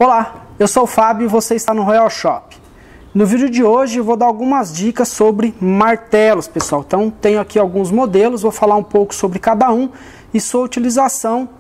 Olá, eu sou o Fábio e você está no Royal Shop. No vídeo de hoje eu vou dar algumas dicas sobre martelos, pessoal. Então tenho aqui alguns modelos, vou falar um pouco sobre cada um e sua utilização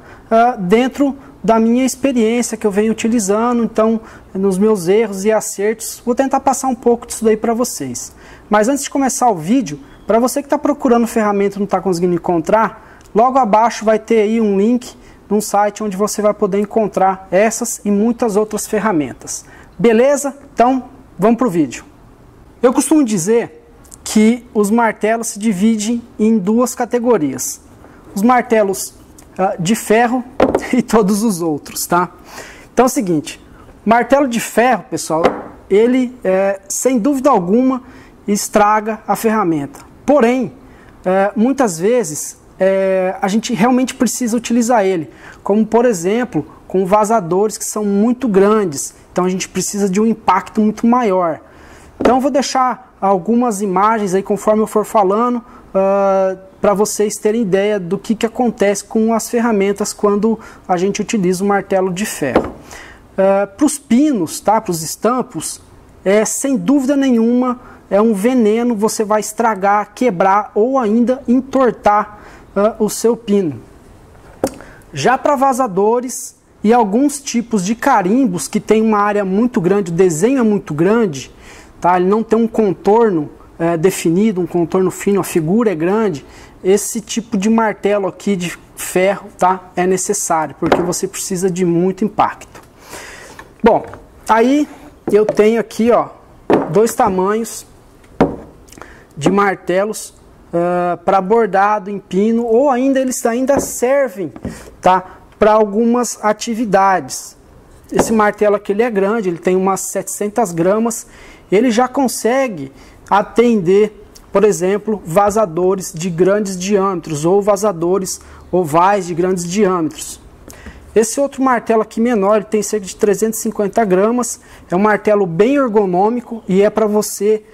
dentro da minha experiência que eu venho utilizando, então nos meus erros e acertos. Vou tentar passar um pouco disso daí para vocês. Mas antes de começar o vídeo, para você que está procurando ferramenta e não está conseguindo encontrar, logo abaixo vai ter aí um link num site onde você vai poder encontrar essas e muitas outras ferramentas. Beleza? Então, vamos para o vídeo. Eu costumo dizer que os martelos se dividem em duas categorias. Os martelos de ferro e todos os outros, tá? Então é o seguinte, martelo de ferro, pessoal, ele, sem dúvida alguma, estraga a ferramenta. Porém, muitas vezes, a gente realmente precisa utilizar ele, como por exemplo com vazadores que são muito grandes, então a gente precisa de um impacto muito maior. Então eu vou deixar algumas imagens aí conforme eu for falando, para vocês terem ideia do que acontece com as ferramentas quando a gente utiliza o martelo de ferro. Para os pinos, tá? Para os estampos, sem dúvida nenhuma é um veneno, você vai estragar, quebrar ou ainda entortar o seu pino. Já para vazadores e alguns tipos de carimbos que tem uma área muito grande, o desenho é muito grande, tá? Ele não tem um contorno definido, um contorno fino, a figura é grande, esse tipo de martelo aqui de ferro, tá? É necessário, porque você precisa de muito impacto. Bom, aí eu tenho aqui, ó, dois tamanhos de martelos para bordado em pino, ou ainda eles ainda servem, tá, para algumas atividades. Esse martelo aqui ele é grande, ele tem umas 700 gramas, ele já consegue atender, por exemplo, vazadores de grandes diâmetros ou vazadores ovais de grandes diâmetros. Esse outro martelo aqui menor, ele tem cerca de 350 gramas, é um martelo bem ergonômico e é para você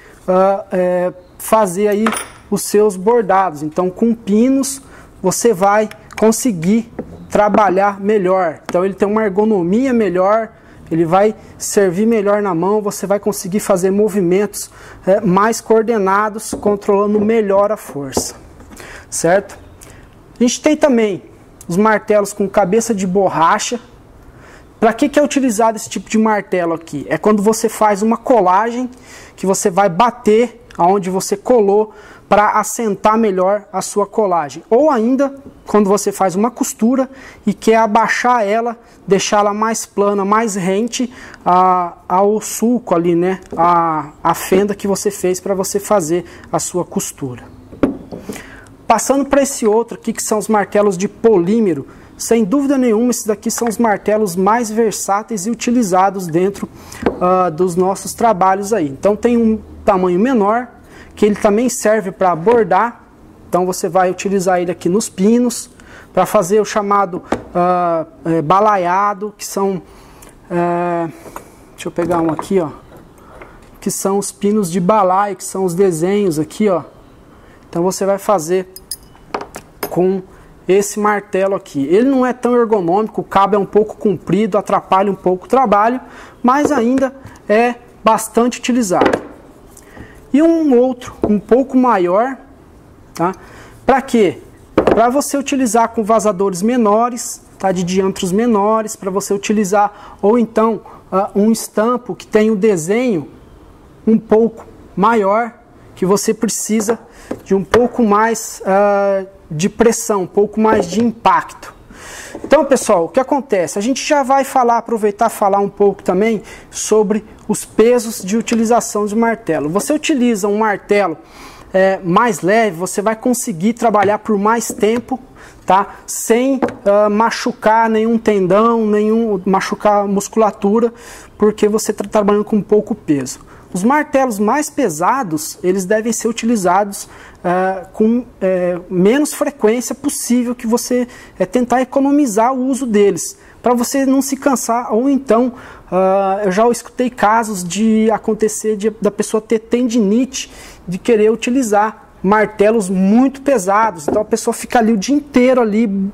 fazer aí os seus bordados. Então com pinos você vai conseguir trabalhar melhor, então ele tem uma ergonomia melhor, ele vai servir melhor na mão, você vai conseguir fazer movimentos mais coordenados, controlando melhor a força, certo? A gente tem também os martelos com cabeça de borracha. Para que é utilizado esse tipo de martelo aqui? É quando você faz uma colagem, que você vai bater aonde você colou para assentar melhor a sua colagem. Ou ainda, quando você faz uma costura e quer abaixar ela, deixá-la mais plana, mais rente ao sulco ali, né? A fenda que você fez para você fazer a sua costura. Passando para esse outro aqui, que são os martelos de polímero. Sem dúvida nenhuma, esses daqui são os martelos mais versáteis e utilizados dentro dos nossos trabalhos aí. Então tem um tamanho menor, que ele também serve para bordar, então você vai utilizar ele aqui nos pinos, para fazer o chamado balaiado, que são, deixa eu pegar um aqui, ó, que são os pinos de balaio, que são os desenhos aqui, ó. Então você vai fazer com esse martelo aqui. Ele não é tão ergonômico, o cabo é um pouco comprido, atrapalha um pouco o trabalho, mas ainda é bastante utilizado. E um outro, um pouco maior, tá? Para quê? Para você utilizar com vazadores menores, tá? De diâmetros menores, para você utilizar, ou então um estampo que tem um desenho um pouco maior, que você precisa de um pouco mais de pressão, um pouco mais de impacto. Então, pessoal, o que acontece? A gente já vai aproveitar e falar um pouco também sobre os pesos de utilização de martelo. Você utiliza um martelo mais leve, você vai conseguir trabalhar por mais tempo, tá? Sem machucar nenhum tendão, machucar a musculatura, porque você está trabalhando com pouco peso. Os martelos mais pesados, eles devem ser utilizados com menos frequência possível, que você tentar economizar o uso deles, para você não se cansar, ou então, eu já escutei casos de acontecer da pessoa ter tendinite, de querer utilizar martelos muito pesados, então a pessoa fica ali o dia inteiro ali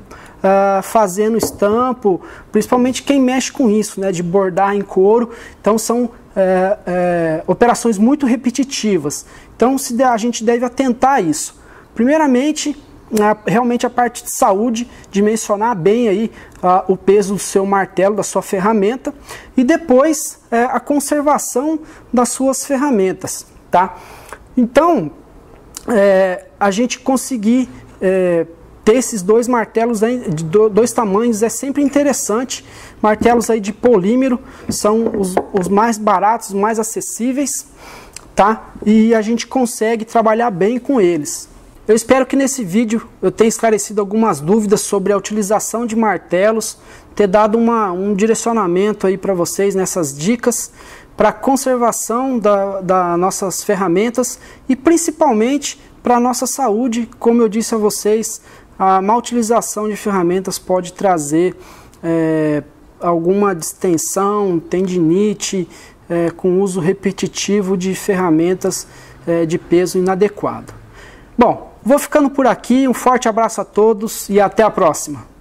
fazendo estampo, principalmente quem mexe com isso, né, de bordar em couro. Então são operações muito repetitivas. Então a gente deve atentar a isso. Primeiramente, realmente a parte de saúde, dimensionar bem aí o peso do seu martelo, da sua ferramenta, e depois a conservação das suas ferramentas, tá? Então, a gente conseguir ter esses dois martelos aí, de dois tamanhos é sempre interessante. Martelos aí de polímero são os mais baratos, os mais acessíveis, tá? E a gente consegue trabalhar bem com eles. Eu espero que nesse vídeo eu tenha esclarecido algumas dúvidas sobre a utilização de martelos, ter dado um direcionamento aí para vocês nessas dicas para a conservação das nossas ferramentas e principalmente para a nossa saúde. Como eu disse a vocês, a má utilização de ferramentas pode trazer alguma distensão, tendinite, com uso repetitivo de ferramentas de peso inadequado. Bom, vou ficando por aqui, um forte abraço a todos e até a próxima.